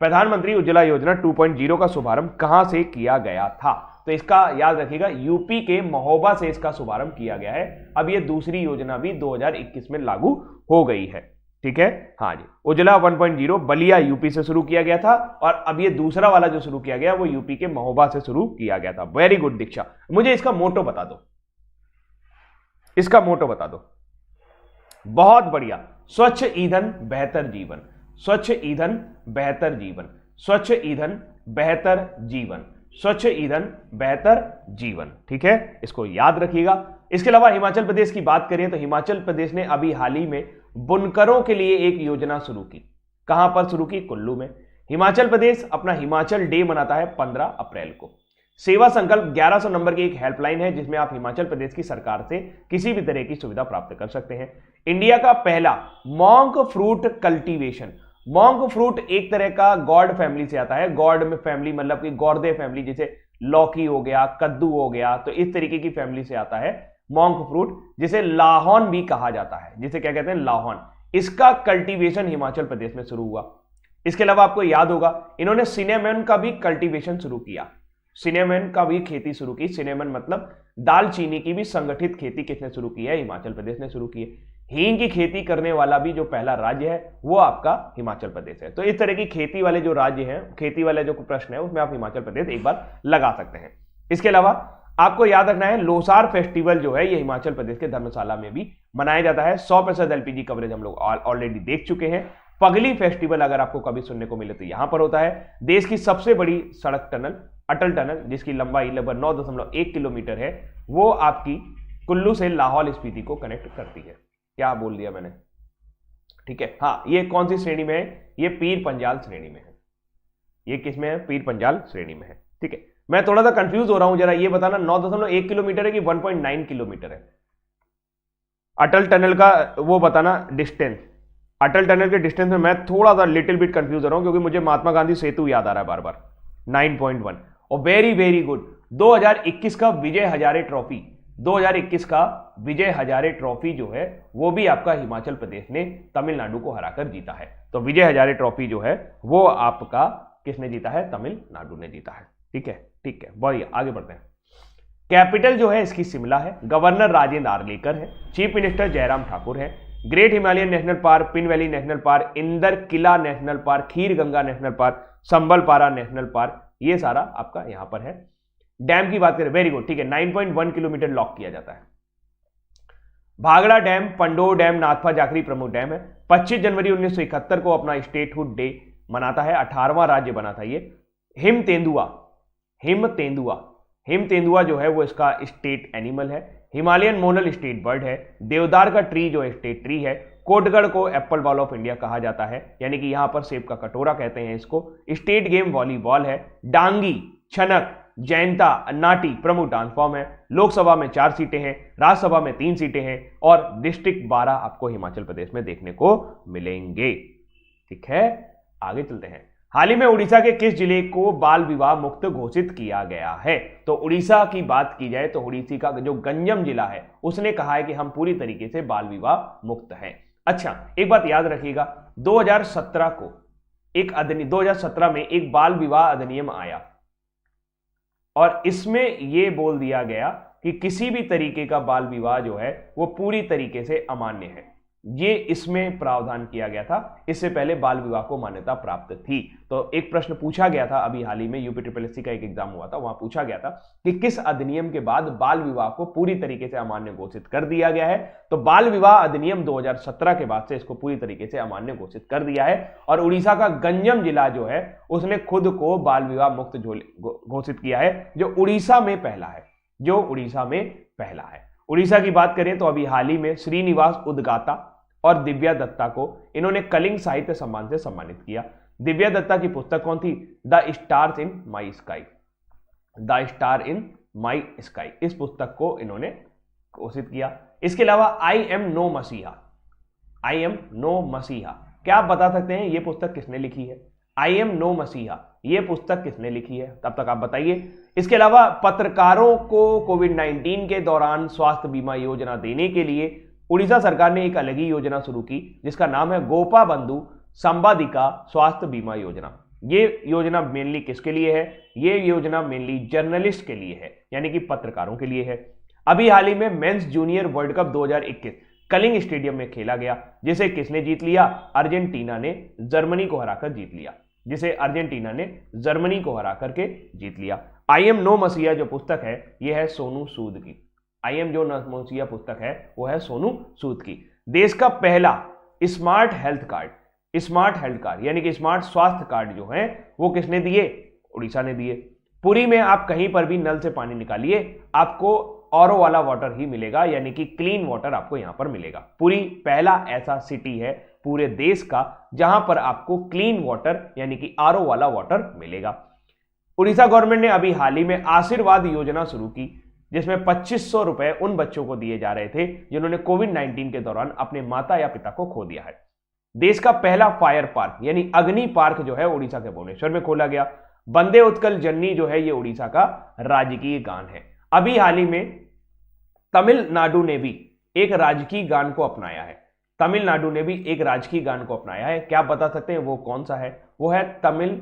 प्रधानमंत्री उज्ज्वला योजना 2.0 का शुभारंभ कहां से किया गया था? तो इसका याद रखिएगा, यूपी के महोबा से इसका शुभारंभ किया गया है। अब ये दूसरी योजना भी 2021 में लागू हो गई है, ठीक है। हाँ जी, उज्ज्वला 1.0 बलिया यूपी से शुरू किया गया था और अब ये दूसरा वाला जो शुरू किया गया वो यूपी के महोबा से शुरू किया गया था। वेरी गुड दीक्षा, मुझे इसका मोटो बता दो, इसका मोटो बता दो। बहुत बढ़िया, स्वच्छ ईंधन बेहतर जीवन, स्वच्छ ईंधन बेहतर जीवन, स्वच्छ ईंधन बेहतर जीवन, स्वच्छ ईंधन बेहतर जीवन, ठीक है, इसको याद रखिएगा। इसके अलावा हिमाचल प्रदेश की बात करें तो हिमाचल प्रदेश ने अभी हाल ही में बुनकरों के लिए एक योजना शुरू की। कहां पर शुरू की? कुल्लू में। हिमाचल प्रदेश अपना हिमाचल डे मनाता है 15 अप्रैल को। सेवा संकल्प 1100 नंबर की एक हेल्पलाइन है जिसमें आप हिमाचल प्रदेश की सरकार से किसी भी तरह की सुविधा प्राप्त कर सकते हैं। इंडिया का पहला monk fruit cultivation, monk fruit एक तरह का गॉर्ड फैमिली से आता है। गॉर्ड में फैमिली मतलब कि गौरदे फैमिली, जैसे लौकी हो गया, कद्दू हो गया, तो इस तरीके की फैमिली से आता है मॉन्क फ्रूट, जिसे लाहौन भी कहा जाता है, जिसे क्या कहते हैं? लाहौन। इसका कल्टीवेशन हिमाचल प्रदेश में शुरू हुआ। इसके अलावा आपको याद होगा इन्होंने सिनेमन का भी कल्टीवेशन शुरू किया, सिनेमन का भी खेती शुरू की। सिनेमन मतलब दालचीनी की भी संगठित खेती किसने शुरू की है? हिमाचल प्रदेश ने शुरू की है। हींग की खेती करने वाला भी जो पहला राज्य है वो आपका हिमाचल प्रदेश है। तो इस तरह की खेती वाले जो राज्य हैं, खेती वाले जो प्रश्न है उसमें आप हिमाचल प्रदेश एक बार लगा सकते हैं। इसके अलावा आपको याद रखना है लोसार फेस्टिवल जो है ये हिमाचल प्रदेश के धर्मशाला में भी मनाया जाता है। 100% एलपीजी कवरेज हम लोग ऑलरेडी देख चुके हैं। पगली फेस्टिवल अगर आपको कभी सुनने को मिले तो यहां पर होता है। देश की सबसे बड़ी सड़क टनल अटल टनल, जिसकी लंबाई लगभग 9.1 किलोमीटर है, वो आपकी कुल्लू से लाहौल स्पीति को कनेक्ट करती है। क्या बोल दिया मैंने? ठीक है, हाँ, ये कौन सी श्रेणी में है? ये पीर पंजाल श्रेणी में है। ये किस में है? पीर पंजाल श्रेणी में है, ठीक है। मैं थोड़ा सा कंफ्यूज हो रहा हूं, जरा ये बताना 9.1 किलोमीटर है कि 1.9 किलोमीटर है? अटल टनल का वो बताना डिस्टेंस। अटल टनल के डिस्टेंस में मैं थोड़ा सा लिटिल बिट कंफ्यूज हो रहा हूं क्योंकि मुझे महात्मा गांधी सेतु याद आ रहा है बार बार। 9.1। और वेरी वेरी गुड, 2021 का विजय हजारे ट्रॉफी, 2021 का विजय हजारे ट्रॉफी जो है वो भी आपका हिमाचल प्रदेश ने तमिलनाडु को हराकर जीता है। तो विजय हजारे ट्रॉफी जो है वो आपका किसने जीता है? तमिलनाडु ने जीता है, ठीक है, ठीक है, बढ़िया, आगे बढ़ते हैं। कैपिटल जो है इसकी शिमला है, गवर्नर राजेंद्र आर्लेकर है, चीफ मिनिस्टर जयराम ठाकुर है। Great Himalayan national park, Pin valley national park, Indar Kila national park, Khir Ganga national park, Sambalpara national park, ये सारा आपका यहां पर है। डैम की बात करें, वेरी गुड, ठीक है, 9.1 किलोमीटर लॉक किया जाता है। भागड़ा डैम, पंडोह डैम, नाथपा जाखरी प्रमुख डैम है। 25 जनवरी 1971 को अपना स्टेटहुड डे मनाता है, 18वां राज्य बना था ये। हिम तेंदुआ, हिम तेंदुआ, हिम तेंदुआ जो है वो इसका स्टेट एनिमल है। हिमालयन मोनल स्टेट बर्ड है। देवदार का ट्री जो है स्टेट ट्री है। कोटगढ़ को एप्पल बॉल ऑफ इंडिया कहा जाता है, यानी कि यहां पर सेब का कटोरा कहते हैं इसको। स्टेट गेम वॉलीबॉल है। डांगी, छनक, जैनता, अन्नाटी प्रमुख डांस फॉर्म है। लोकसभा में 4 सीटें हैं, राज्यसभा में 3 सीटें हैं और डिस्ट्रिक्ट 12 आपको हिमाचल प्रदेश में देखने को मिलेंगे। ठीक है, आगे चलते हैं। हाल ही में उड़ीसा के किस जिले को बाल विवाह मुक्त घोषित किया गया है? तो उड़ीसा की बात की जाए तो उड़ीसा का जो गंजम जिला है उसने कहा है कि हम पूरी तरीके से बाल विवाह मुक्त हैं। अच्छा, एक बात याद रखिएगा, 2017 में एक बाल विवाह अधिनियम आया और इसमें यह बोल दिया गया कि किसी भी तरीके का बाल विवाह जो है वो पूरी तरीके से अमान्य है। ये इसमें प्रावधान किया गया था। इससे पहले बाल विवाह को मान्यता प्राप्त थी। तो एक प्रश्न पूछा गया था अभी हाल ही में, यूपी ट्रिपल का एक एग्जाम हुआ था, वहां पूछा गया था कि किस अधिनियम के बाद बाल विवाह को पूरी तरीके से अमान्य घोषित कर दिया गया है। तो बाल विवाह अधिनियम 2017 के बाद से इसको पूरी तरीके से अमान्य घोषित कर दिया है और उड़ीसा का गंजम जिला जो है उसने खुद को बाल विवाह मुक्त घोषित किया है, जो उड़ीसा में पहला है। उड़ीसा की बात करें तो अभी हाल ही में श्रीनिवास उदगाता और दिव्या दत्ता को इन्होंने कलिंग साहित्य सम्मान से सम्मानित किया। दिव्या दत्ता की पुस्तक कौन थी? The stars in my sky. The star in my sky, इस पुस्तक को इन्होंने घोषित किया। इसके अलावा आई एम नो मसीहा, क्या आप बता सकते हैं ये पुस्तक किसने लिखी है? आई एम नो मसीहा, ये पुस्तक किसने लिखी है? तब तक आप बताइए। इसके अलावा पत्रकारों को कोविड-19 के दौरान स्वास्थ्य बीमा योजना देने के लिए उड़ीसा सरकार ने एक अलग ही योजना शुरू की जिसका नाम है गोपा बंधु संवादिका स्वास्थ्य बीमा योजना। ये योजना मेनली किसके लिए है? ये योजना मेनली जर्नलिस्ट के लिए है, यानी कि पत्रकारों के लिए है। अभी हाल ही में men's junior World Cup 2021 Kalinga Stadium में खेला गया, जिसे किसने जीत लिया? अर्जेंटीना ने जर्मनी को हराकर जीत लिया। आई एम नो मसीहा जो पुस्तक है यह है सोनू सूद की। आई एम जो मसीहा पुस्तक है वो है सोनू सूद की। देश का पहला स्मार्ट हेल्थ कार्ड यानी कि स्मार्ट स्वास्थ्य कार्ड जो है वो किसने दिए? उड़ीसा ने दिए। पुरी में आप कहीं पर भी नल से पानी निकालिए, आपको आरओ वाला वाटर ही मिलेगा, यानी कि क्लीन वाटर आपको यहां पर मिलेगा। पुरी पहला ऐसा सिटी है पूरे देश का जहां पर आपको क्लीन वाटर यानी कि आरओ वाला वाटर मिलेगा। उड़ीसा गवर्नमेंट ने अभी हाल ही में आशीर्वाद योजना शुरू की, जिसमें 2500 रुपए उन बच्चों को दिए जा रहे थे जिन्होंने कोविड-19 के दौरान अपने माता या पिता को खो दिया है। देश का पहला फायर पार्क यानी अग्नि पार्क जो है उड़ीसा के भुवनेश्वर में खोला गया। वंदे उत्कल जननी जो है ये उड़ीसा का राजकीय गान है। अभी हाल ही में तमिलनाडु ने भी एक राजकीय गान को अपनाया है। क्या आप बता सकते हैं वो कौन सा है? वो है तमिल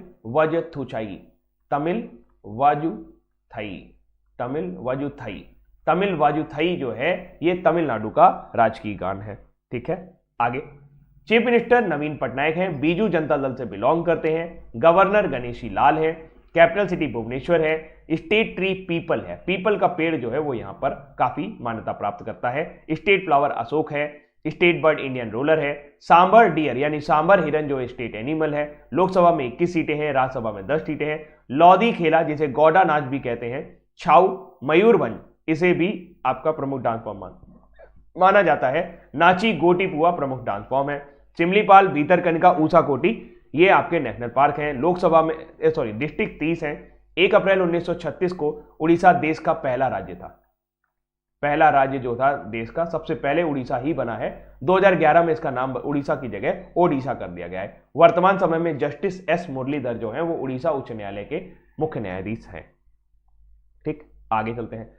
वाजुथाई जो है ये तमिलनाडु का राजकीय गान है। ठीक है, आगे। चीफ मिनिस्टर नवीन पटनायक हैं, बीजू जनता दल से बिलोंग करते हैं। गवर्नर गणेशी लाल है। कैपिटल सिटी भुवनेश्वर है। स्टेट ट्री पीपल है, पीपल का पेड़ जो है वो यहां पर काफी मान्यता प्राप्त करता है। स्टेट फ्लावर अशोक है। स्टेट बर्ड इंडियन रोलर है। सांबर डियर यानी सांबर हिरन जो स्टेट एनिमल है। लोकसभा में 21 सीटें हैं, राज्यसभा में 10 सीटें हैं। लौदी खेला जिसे गौडा नाच भी कहते हैं। छाऊ मयूरभंज, इसे भी आपका प्रमुख डांस फॉर्म माना जाता है। नाची गोटी पुआ प्रमुख डांस फॉर्म है। चिमलीपाल, भीतरकनिका, ऊषा कोटी ये आपके नेशनल पार्क हैं। लोकसभा में डिस्ट्रिक्ट 30 हैं। 1 अप्रैल 1936 को उड़ीसा देश का पहला राज्य था। पहला राज्य जो था देश का, सबसे पहले उड़ीसा ही बना है। 2011 में इसका नाम उड़ीसा की जगह ओडिशा कर दिया गया है। वर्तमान समय में जस्टिस एस मुरलीधर जो है वो उड़ीसा उच्च न्यायालय के मुख्य न्यायाधीश हैं। ठीक, आगे चलते हैं।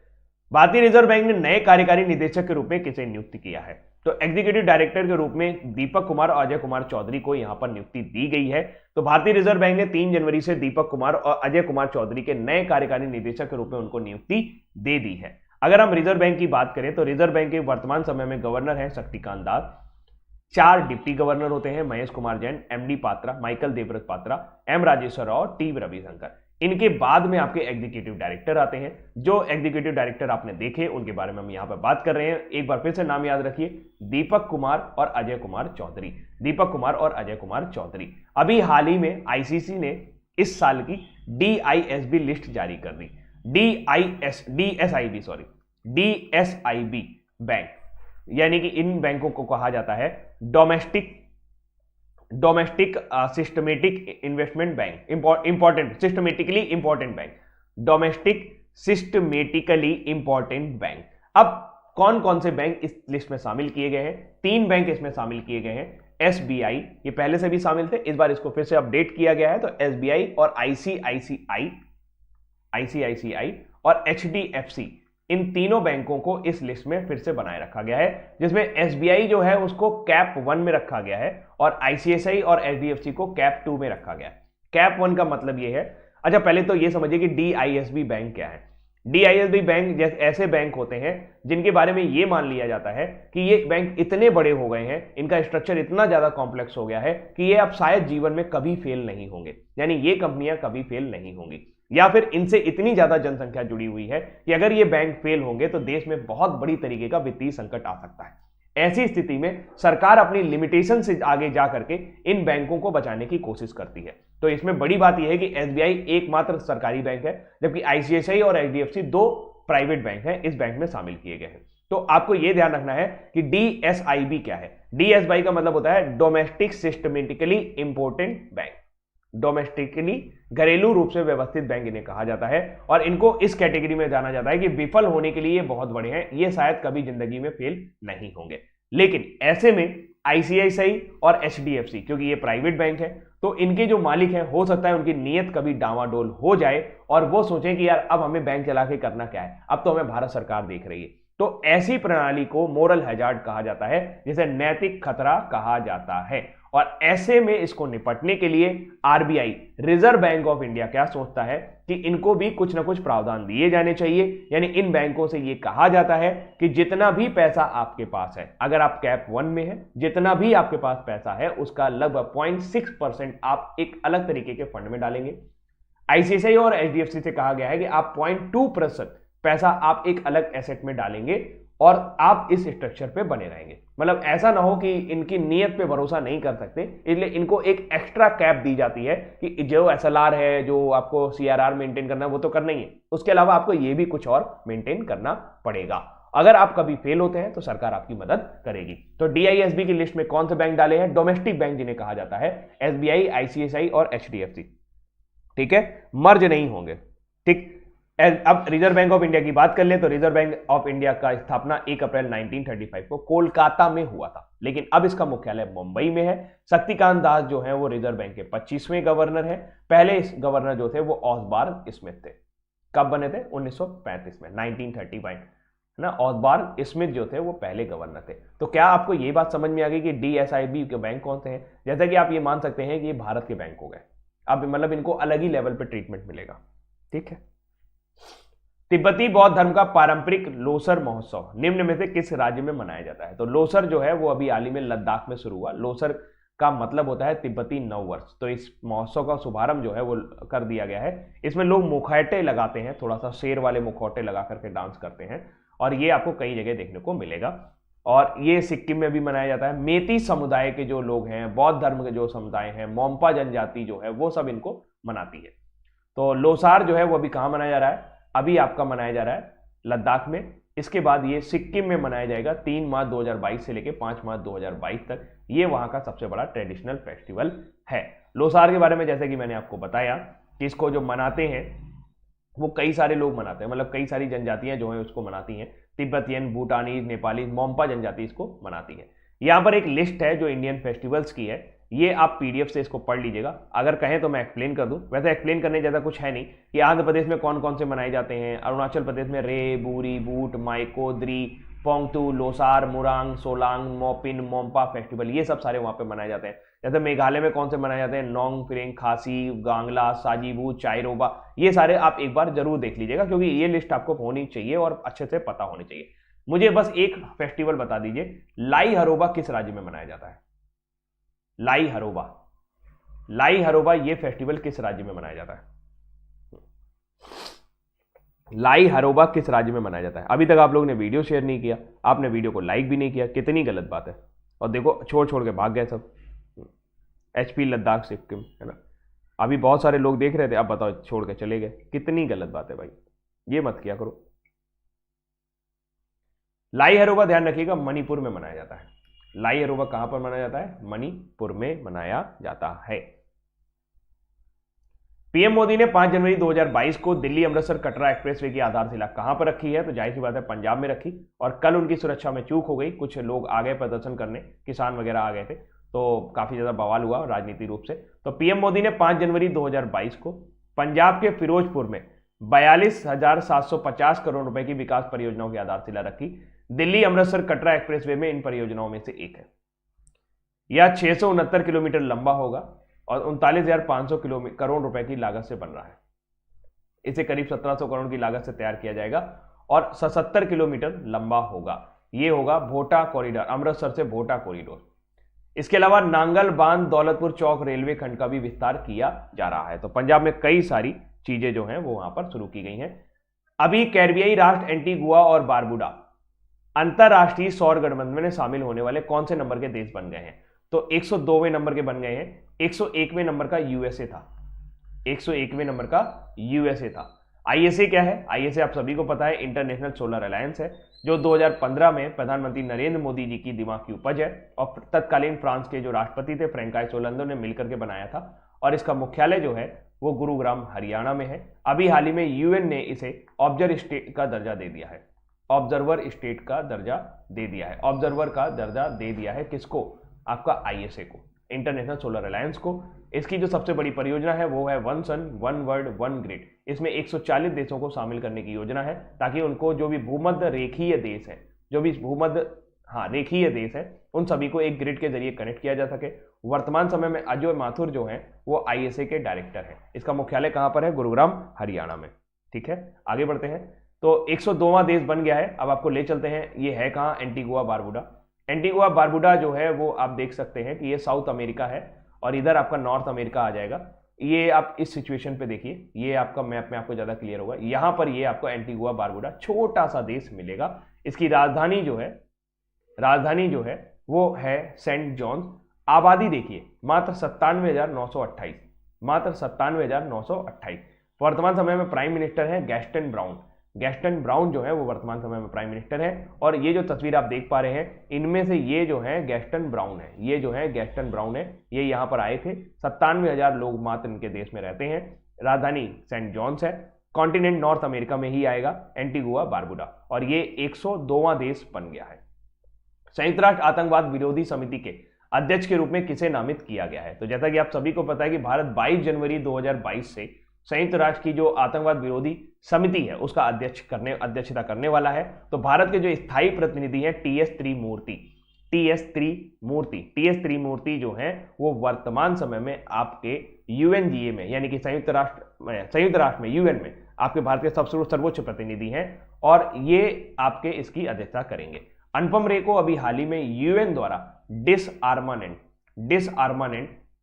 भारतीय रिजर्व बैंक ने नए कार्यकारी निदेशक के रूप में किसे नियुक्त किया है? तो एग्जीक्यूटिव डायरेक्टर के रूप में दीपक कुमार और अजय कुमार चौधरी को यहां पर नियुक्ति दी गई है। तो भारतीय रिजर्व बैंक ने 3 जनवरी से दीपक कुमार और अजय कुमार चौधरी के नए कार्यकारी निदेशक के रूप में उनको नियुक्ति दे दी है। अगर हम रिजर्व बैंक की बात करें तो रिजर्व बैंक के वर्तमान समय में गवर्नर है शक्तिकांत दास। 4 डिप्टी गवर्नर होते हैं, Mahesh Kumar Jain, MD Patra, Michael Debabrata Patra, M Rajeshwar Rao और टी रविशंकर। इनके बाद में आपके एग्जीक्यूटिव डायरेक्टर आते हैं। जो एग्जीक्यूटिव डायरेक्टर आपने देखे उनके बारे में हम यहां पर बात कर रहे हैं। एक बार फिर से नाम याद रखिए, दीपक कुमार और अजय कुमार चौधरी। अभी हाल ही में आईसीसी ने इस साल की DISB लिस्ट जारी कर दी। DSIB सॉरी, DSIB बैंक, यानी कि इन बैंकों को कहा जाता है domestic systematic investment bank, important systematically important bank, domestic systematically important bank. अब कौन कौन से बैंक इस लिस्ट में शामिल किए गए हैं? 3 बैंक इसमें शामिल किए गए हैं। SBI, ये पहले से भी शामिल थे, इस बार इसको फिर से अपडेट किया गया है, तो SBI और ICICI और HDFC, इन तीनों बैंकों को इस लिस्ट में फिर से बनाए रखा गया है, जिसमें SBI जो है उसको कैप 1 में रखा गया है और ICICI और HDFC को कैप 2 में रखा गया है। कैप 1 का मतलब ये है, अच्छा पहले तो ये समझिए कि DISB बैंक क्या है। DISB बैंक जैसे ऐसे बैंक होते हैं जिनके बारे में ये मान लिया जाता है कि ये बैंक इतने बड़े हो गए हैं, इनका स्ट्रक्चर इतना ज्यादा कॉम्प्लेक्स हो गया है कि ये अब शायद जीवन में कभी फेल नहीं होंगे, यानी ये कंपनियां कभी फेल नहीं होंगी, या फिर इनसे इतनी ज्यादा जनसंख्या जुड़ी हुई है कि अगर ये बैंक फेल होंगे तो देश में बहुत बड़ी तरीके का वित्तीय संकट आ सकता है। ऐसी स्थिति में सरकार अपनी लिमिटेशन से आगे जा करके इन बैंकों को बचाने की कोशिश करती है। तो इसमें बड़ी बात यह है कि SBI एकमात्र सरकारी बैंक है, जबकि ICICI और HDFC 2 प्राइवेट बैंक हैं, इस बैंक में शामिल किए गए हैं। तो आपको यह ध्यान रखना है कि DSIB क्या है। DSIB का मतलब होता है domestic systematically important bank, domestically घरेलू रूप से व्यवस्थित बैंक इन्हें कहा जाता है, और इनको इस कैटेगरी में जाना जाता है कि विफल होने के लिए ये बहुत बड़े हैं, ये शायद कभी जिंदगी में फेल नहीं होंगे। लेकिन ऐसे में ICICI और HDFC, क्योंकि ये प्राइवेट बैंक है, तो इनके जो मालिक हैं हो सकता है उनकी नीयत कभी डावाडोल हो जाए और वो सोचें कि यार अब हमें बैंक चला के करना क्या है, अब तो हमें भारत सरकार देख रही है। तो ऐसी प्रणाली को मोरल हैजार्ड कहा जाता है, जिसे नैतिक खतरा कहा जाता है। और ऐसे में इसको निपटने के लिए RBI, reserve bank of India, क्या सोचता है कि इनको भी कुछ ना कुछ प्रावधान दिए जाने चाहिए। यानी इन बैंकों से यह कहा जाता है कि जितना भी पैसा आपके पास है, अगर आप कैप 1 में है, जितना भी आपके पास पैसा है उसका लगभग 0.6% आप एक अलग तरीके के फंड में डालेंगे। ICICI और HDFC से कहा गया है कि आप 0.2% पैसा आप एक अलग एसेट में डालेंगे और आप इस स्ट्रक्चर पे बने रहेंगे। मतलब ऐसा ना हो कि इनकी नीयत पे भरोसा नहीं कर सकते, इसलिए इनको एक एक्स्ट्रा कैप दी जाती है कि जो SLR है, जो आपको CRR मेंटेन करना है वो तो करना ही है, उसके अलावा आपको ये भी कुछ और मेंटेन करना पड़ेगा। अगर आप कभी फेल होते हैं तो सरकार आपकी मदद करेगी। तो DISB की लिस्ट में कौन से बैंक डाले हैं? डोमेस्टिक बैंक जिन्हें कहा जाता है SBI, ICICI और HDFC, ठीक है, मर्ज नहीं होंगे। ठीक, अब रिजर्व बैंक ऑफ इंडिया की बात कर ले तो रिजर्व बैंक ऑफ इंडिया का स्थापना 1 अप्रैल 1935 को कोलकाता में हुआ था, लेकिन अब इसका मुख्यालय मुंबई में है। शक्तिकांत दास जो है वो रिजर्व बैंक के 25वें गवर्नर हैं। पहले इस गवर्नर जो थे वो ऑसबार स्मिथ थे। कब बने थे? 1935 में, 1935 है ना। ऑसबार स्मिथ जो थे वो पहले गवर्नर थे। तो क्या आपको ये बात समझ में आ गई कि DSIB के बैंक कौन से हैं? जैसा कि आप ये मान सकते हैं कि ये भारत के बैंक हो गए। अब मतलब इनको अलग ही लेवल पे ट्रीटमेंट मिलेगा, ठीक है। तिब्बती बौद्ध धर्म का पारंपरिक लोसर महोत्सव निम्न में से किस राज्य में मनाया जाता है? तो लोसर जो है वो अभी हाल ही में लद्दाख में शुरू हुआ। लोसर का मतलब होता है तिब्बती नववर्ष। तो इस महोत्सव का शुभारंभ जो है वो कर दिया गया है। इसमें लोग मुखौटे लगाते हैं, थोड़ा सा शेर वाले मुखौटे लगा करके डांस करते हैं, और ये आपको कई जगह देखने को मिलेगा। और ये सिक्किम में भी मनाया जाता है। मेती समुदाय के जो लोग हैं, बौद्ध धर्म के जो समुदाय हैं, मोम्पा जनजाति जो है वो सब इनको मनाती है। तो लोसार जो है वो अभी कहाँ मनाया जा रहा है? अभी आपका मनाया जा रहा है लद्दाख में। इसके बाद ये सिक्किम में मनाया जाएगा 3 मार्च 2022 से लेकर 5 मार्च 2022 तक। ये वहां का सबसे बड़ा ट्रेडिशनल फेस्टिवल है। लोसार के बारे में जैसे कि मैंने आपको बताया कि इसको जो मनाते हैं वो कई सारे लोग मनाते हैं, मतलब कई सारी जनजातियां जो हैं उसको मनाती हैं। तिब्बतियन, भूटानी, नेपाली, मोम्पा जनजाति इसको मनाती है। यहां पर एक लिस्ट है जो इंडियन फेस्टिवल्स की है, ये आप PDF से इसको पढ़ लीजिएगा। अगर कहें तो मैं एक्सप्लेन कर दूं, वैसे एक्सप्लेन करने जैसा कुछ है नहीं। कि आंध्र प्रदेश में कौन कौन से मनाए जाते हैं, अरुणाचल प्रदेश में रे, बूरी, बूट, माइको, द्री, पोंगतू, लोसार, मुरांग, सोलांग, मोपिन, मोम्पा फेस्टिवल, ये सब सारे वहां पे मनाए जाते हैं। जैसे मेघालय में कौन से मनाए जाते हैं, नोंग फिरेंग, खासी, गांगला, साजीबू, चाइरोबा, ये सारे आप एक बार जरूर देख लीजिएगा, क्योंकि ये लिस्ट आपको होनी चाहिए और अच्छे से पता होनी चाहिए। मुझे बस एक फेस्टिवल बता दीजिए, लाई हरोबा किस राज्य में मनाया जाता है? लाई हरोबा, लाई हरोबा ये फेस्टिवल किस राज्य में मनाया जाता है? लाई हरोबा किस राज्य में मनाया जाता है? अभी तक आप लोगों ने वीडियो शेयर नहीं किया, आपने वीडियो को लाइक भी नहीं किया, कितनी गलत बात है। और देखो छोड़ छोड़ के भाग गए सब। HP, लद्दाख, सिक्किम, है ना। अभी बहुत सारे लोग देख रहे थे, अब बताओ छोड़ के चले गए, कितनी गलत बात है भाई। ये मत किया करो। लाई हरोबा ध्यान रखिएगा मणिपुर में मनाया जाता है। लाई हरोबा कहां पर मनाया जाता है? मणिपुर में मनाया जाता है। पीएम मोदी ने 5 जनवरी 2022 को दिल्ली अमृतसर कटरा एक्सप्रेसवे की आधारशिला कहां पर रखी है? तो जाहिर सी बात है पंजाब में रखी, और कल उनकी सुरक्षा में चूक हो गई। कुछ लोग आ गए प्रदर्शन करने, किसान वगैरह आ गए थे, तो काफी ज्यादा बवाल हुआ राजनीतिक रूप से। तो पीएम मोदी ने 5 जनवरी 2022 को पंजाब के फिरोजपुर में 42,750 करोड़ रुपए की विकास परियोजनाओं की आधारशिला रखी। दिल्ली अमृतसर कटरा एक्सप्रेसवे में इन परियोजनाओं में से एक है। यह 669 किलोमीटर लंबा होगा और 39,500 करोड़ रुपए की लागत से बन रहा है। इसे करीब 1700 करोड़ की लागत से तैयार किया जाएगा और 77 किलोमीटर लंबा होगा। यह होगा भोटा कॉरिडोर, अमृतसर से भोटा कॉरिडोर। इसके अलावा नांगल बांध दौलतपुर चौक रेलवे खंड का भी विस्तार किया जा रहा है। तो पंजाब में कई सारी चीजें जो हैं वो वहां पर शुरू की गई हैं। अभी कैरिबियाई राष्ट्र एंटीगुआ और बारबुडा अंतरराष्ट्रीय सौर गठबंधन में शामिल होने वाले कौन से नंबर के देश बन गए हैं? तो 102वें नंबर के बन गए हैं। 101वें नंबर का यूएसए था। 101वें नंबर का यूएसए था। आईएसए क्या है? आईएसए आप सभी को पता है, इंटरनेशनल सोलर अलायंस है, जो 2015 में प्रधानमंत्री नरेंद्र मोदी जी की दिमाग की उपज है और तत्कालीन फ्रांस के जो राष्ट्रपति थे फ्रैंकोइस होलांदे ने मिलकर के बनाया था। और इसका मुख्यालय जो है वो गुरुग्राम हरियाणा में है। अभी हाल ही में यूएन ने इसे ऑब्जर्वर स्टेट का दर्जा दे दिया है। ऑब्जर्वर स्टेट का दर्जा दे दिया है। ऑब्जर्वर का दर्जा दे दिया है किसको? आपका आईएसए को, इंटरनेशनल सोलर अलायंस को। इसकी जो सबसे बड़ी परियोजना है वो है one sun one world one grid. इसमें 140 देशों को शामिल करने की योजना है, ताकि उनको जो भी भूमध्य रेखीय देश है, जो भी भूमध्य रेखीय देश है, उन सभी को एक ग्रिड के जरिए कनेक्ट किया जा सके। वर्तमान समय में अजय माथुर जो है वो आईएसए के डायरेक्टर है। इसका मुख्यालय कहां पर है? गुरुग्राम हरियाणा में। ठीक है, आगे बढ़ते हैं। तो 102वां देश बन गया है। अब आपको ले चलते हैं, ये है कहां? Antigua Barbuda. एंटीगुआ बारबुडा जो है वो आप देख सकते हैं कि ये साउथ अमेरिका है और इधर आपका नॉर्थ अमेरिका आ जाएगा। ये आप इस सिचुएशन पे देखिए, ये आपका मैप में आपको ज्यादा क्लियर होगा। यहां पर ये आपको एंटीगुआ बारबुडा छोटा सा देश मिलेगा। इसकी राजधानी जो है वो है सेंट जॉन्स। आबादी देखिए मात्र 97,928, मात्र 97,928। वर्तमान समय में प्राइम मिनिस्टर है गैस्टन ब्राउन। गैस्टन ब्राउन जो है वो वर्तमान समय में प्राइम मिनिस्टर है। और ये जो तस्वीर आप देख पा रहे हैं, इनमें से ये जो है गैस्टन ब्राउन है। ये जो है गैस्टन ब्राउन है, ये यहाँ पर आए थे। 97,000 लोग मात्र इनके देश में रहते हैं। राजधानी सेंट जॉन्स है। कॉन्टिनेंट नॉर्थ अमेरिका में ही आएगा एंटीगुआ बारबुडा, और ये 102वां देश बन गया है। संयुक्त राष्ट्र आतंकवाद विरोधी समिति के अध्यक्ष के रूप में किसे नामित किया गया है? तो जैसा कि आप सभी को पता है कि भारत 22 जनवरी 2022 से संयुक्त राष्ट्र की जो आतंकवाद विरोधी समिति है उसका अध्यक्षता करने वाला है। तो भारत के जो स्थायी प्रतिनिधि हैं टीएस त्रिमूर्ति त्रिमूर्ति जो हैं वो वर्तमान समय में आपके यूएनजीए में, यानी कि संयुक्त राष्ट्र में, यूएन में आपके भारत के सबसे सर्वोच्च प्रतिनिधि हैं, और ये आपके इसकी अध्यक्षता करेंगे। अनुपम रे को अभी हाल ही में यूएन द्वारा डिसआर्मामेंट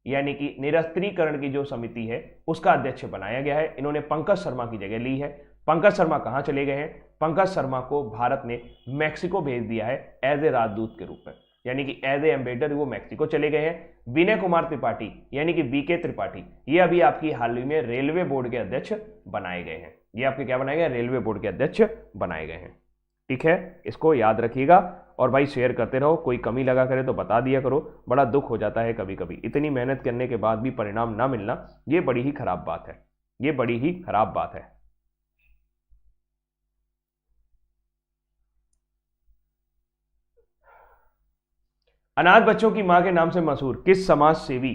यानी कि निरस्त्रीकरण की जो समिति है उसका अध्यक्ष बनाया गया है। इन्होंने पंकज शर्मा की जगह ली है। पंकज शर्मा कहां चले गए हैं? पंकज शर्मा को भारत ने मैक्सिको भेज दिया है एज ए राजदूत के रूप में, यानी कि एज ए एम्बेसडर वो मैक्सिको चले गए हैं। विनय कुमार त्रिपाठी यानी कि बीके त्रिपाठी, ये अभी आपकी हाल ही में रेलवे बोर्ड के अध्यक्ष बनाए गए हैं। ये आपके क्या बनाए गए? रेलवे बोर्ड के अध्यक्ष बनाए गए हैं। ठीक है, इसको याद रखिएगा और भाई शेयर करते रहो। कोई कमी लगा करे तो बता दिया करो। बड़ा दुख हो जाता है कभी कभी, इतनी मेहनत करने के बाद भी परिणाम ना मिलना, ये बड़ी ही खराब बात है, ये बड़ी ही खराब बात है। अनाथ बच्चों की मां के नाम से मशहूर किस समाज सेवी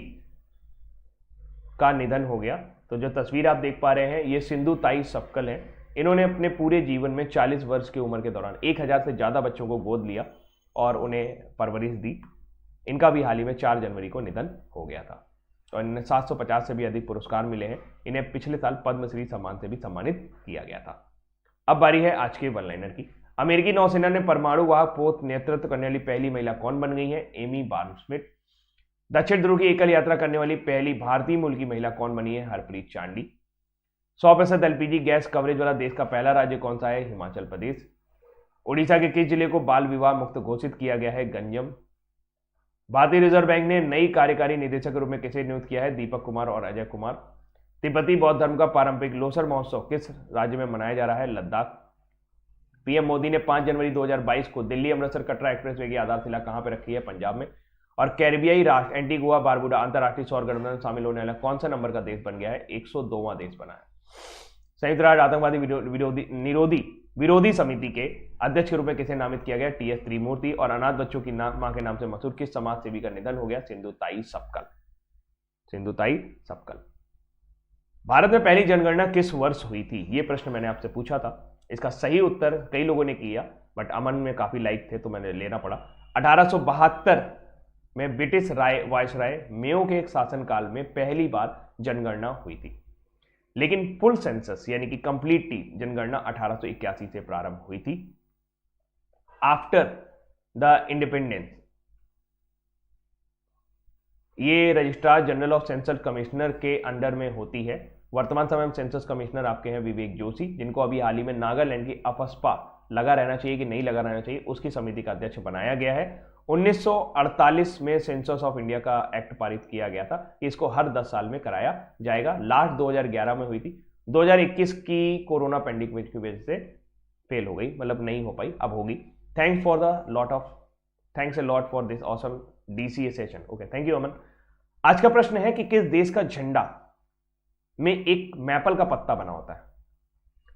का निधन हो गया? तो जो तस्वीर आप देख पा रहे हैं ये सिंधु ताई सपकल है। इन्होंने अपने पूरे जीवन में 40 वर्ष की उम्र के दौरान 1000 से ज्यादा बच्चों को गोद लिया और उन्हें परवरिश दी। इनका भी हाल ही में 4 जनवरी को निधन हो गया था और इन्हें 750 से भी अधिक पुरस्कार मिले हैं। इन्हें पिछले साल पद्मश्री सम्मान से भी सम्मानित किया गया था। अब बारी है आज के वन लाइनर की। अमेरिकी नौसेना ने परमाणु वाहक पोत नेतृत्व करने वाली पहली महिला कौन बन गई है? एमी बार्नस्मिथ। दक्षिण ध्रुव की एकल यात्रा करने वाली पहली भारतीय मूल की महिला कौन बनी है? Harpreet Chandi. 100% LPG gas coverage वाला देश का पहला राज्य कौन सा है? हिमाचल प्रदेश। उड़ीसा के किस जिले को बाल विवाह मुक्त घोषित किया गया है? गंजम। भारतीय रिजर्व बैंक ने नई कार्यकारी निदेशक के रूप में किसे नियुक्त किया है? दीपक कुमार और अजय कुमार। तिब्बती बौद्ध धर्म का पारंपरिक लोसर महोत्सव किस राज्य में मनाया जा रहा है? लद्दाख। पीएम मोदी ने 5 जनवरी 2022 को दिल्ली अमृतसर कटरा एक्सप्रेसवे की आधारशिला कहां पर रखी है? पंजाब में। और कैरिबियाई राष्ट्र एंटीगुआ बारबुडा अंतर्राष्ट्रीय सौर गठबंधन में शामिल होने वाला कौन सा नंबर का देश बन गया है? 102वां देश बना है। संयुक्त राष्ट्र आतंकवादी विरोधी समिति के अध्यक्ष के रूप में किसे नामित किया गया? टीएस त्रिमूर्ति। और अनाथ बच्चों की मां के नाम से मशहूर किस समाज सेवी का निधन हो गया? सिंधुताई सपकल। सिंधुताई सपकल। भारत में पहली जनगणना किस वर्ष हुई थी? यह प्रश्न मैंने आपसे पूछा था। इसका सही उत्तर कई लोगों ने किया, बट अमन में काफी लाइक थे तो मैंने लेना पड़ा। 1872 में ब्रिटिश वायसराय मेयो के एक शासनकाल में पहली बार जनगणना हुई थी, लेकिन फुल सेंसस यानी कि कंप्लीटली जनगणना 1881 से प्रारंभ हुई थी, आफ्टर द इंडिपेंडेंस। ये registrar general of census commissioner के अंडर में होती है। वर्तमान समय में सेंसस कमिश्नर आपके हैं विवेक जोशी, जिनको अभी हाल ही में नागालैंड की अफस्पा लगा रहना चाहिए कि नहीं लगा रहना चाहिए उसकी समिति का अध्यक्ष बनाया गया है। 1948 में सेंसस ऑफ इंडिया का एक्ट पारित किया गया था, इसको हर 10 साल में कराया जाएगा। लास्ट 2011 में हुई थी, 2021 की कोरोना पेंडेमिक की वजह से फेल हो गई, मतलब नहीं हो पाई, अब होगी। Thanks a lot for this awesome DCA session. Okay, thank you Aman. आज का प्रश्न है कि किस देश का झंडा में एक मैपल का पत्ता बना होता है?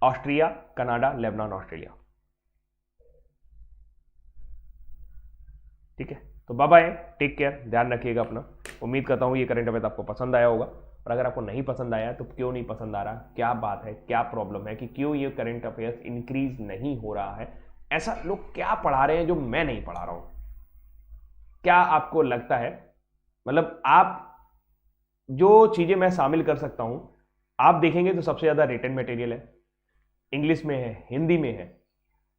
Austria, Canada, Lebanon, Australia. ठीक है, तो बाय बाय, टेक केयर, ध्यान रखिएगा अपना। उम्मीद करता हूं ये करंट अफेयर आपको पसंद आया होगा, और अगर आपको नहीं पसंद आया तो क्यों नहीं पसंद आ रहा, क्या बात है, क्या प्रॉब्लम है कि क्यों ये करंट अफेयर्स इंक्रीज नहीं हो रहा है? ऐसा लोग क्या पढ़ा रहे हैं जो मैं नहीं पढ़ा रहा हूं? क्या आपको लगता है, मतलब आप जो चीजें मैं शामिल कर सकता हूं, आप देखेंगे तो सबसे ज्यादा रिटन मटेरियल है, इंग्लिश में है, हिंदी में है।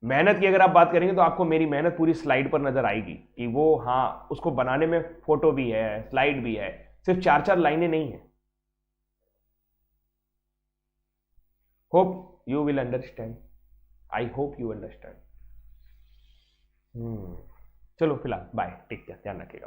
मेहनत की अगर आप बात करेंगे तो आपको मेरी मेहनत पूरी स्लाइड पर नजर आएगी कि वो, हाँ, उसको बनाने में फोटो भी है, स्लाइड भी है, सिर्फ 4-4 लाइनें नहीं है। Hope you will understand, I hope you understand. चलो फिलहाल बाय, टेक केयर, ध्यान रखिएगा।